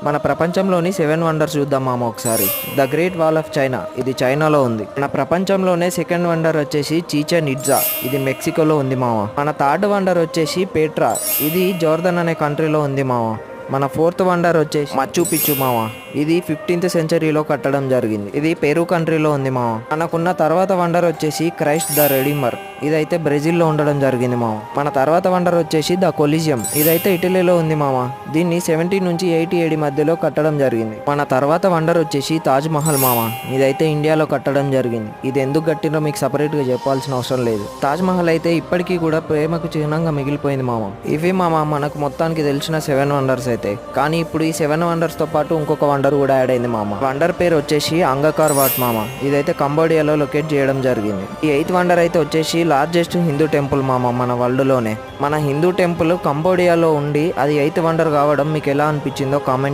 మన ప్రపంచంలోని 7 వండర్స్ చూద్దాం మామ ఒకసారి. The great wall of China, ఇది చైనాలో ఉంది. మన ప్రపంచంలోనే సెకండ్ వండర్ వచ్చేసి చీచెన్ ఇట్జా, ఇది మెక్సికోలో ఉంది మామ. మన థర్డ్ వండర్ వచ్చేసి పెట్రా, ఇది జోర్దన్ అనే కంట్రీలో ఉంది మామ. మన ఫోర్త్ వండర్ వచ్చేసి మచ్చు పిచ్చు మామ, ఇది 15th సెంచరీలో కట్టడం జరిగింది. ఇది పెరు కంట్రీలో ఉంది మామ. మనకున్న తర్వాత వండర్ వచ్చేసి క్రైస్ట్ ద రెడీమర్, ఇదైతే బ్రెజిల్లో ఉండడం జరిగింది మామ. మన తర్వాత వండర్ వచ్చేసి ద కొలిజియం, ఇదైతే ఇటలీలో ఉంది మామ. దీన్ని 70 నుంచి 80 AD మధ్యలో కట్టడం జరిగింది. మన తర్వాత వండర్ వచ్చేసి తాజ్ మహల్ మామ, ఇదైతే ఇండియాలో కట్టడం జరిగింది. ఇది ఎందుకు కట్టినో మీకు సపరేట్ గా చెప్పాల్సిన అవసరం లేదు. తాజ్ మహల్ అయితే ఇప్పటికీ కూడా ప్రేమకు చిహ్నంగా మిగిలిపోయింది మామ. ఇవి మామ మనకు మొత్తానికి తెలిసిన 7 వండర్స్ అయితే. కానీ ఇప్పుడు ఈ 7 వండర్స్ తో పాటు ఇంకొక వండర్ కూడా యాడ్ అయింది మామ. వండర్ పేరు వచ్చేసి అంగకార్ వాట్ మామ, ఇదైతే కంబోడియాలో లొకేట్ చేయడం జరిగింది. ఈ 8th వండర్ అయితే వచ్చేసి లార్జెస్ట్ హిందూ టెంపుల్ మామ మన వరల్డ్ లోనే. మన హిందూ టెంపుల్ కంబోడియాలో ఉండి అది 8th వండర్ కావడం మీకు ఎలా అనిపించిందో కామెంట్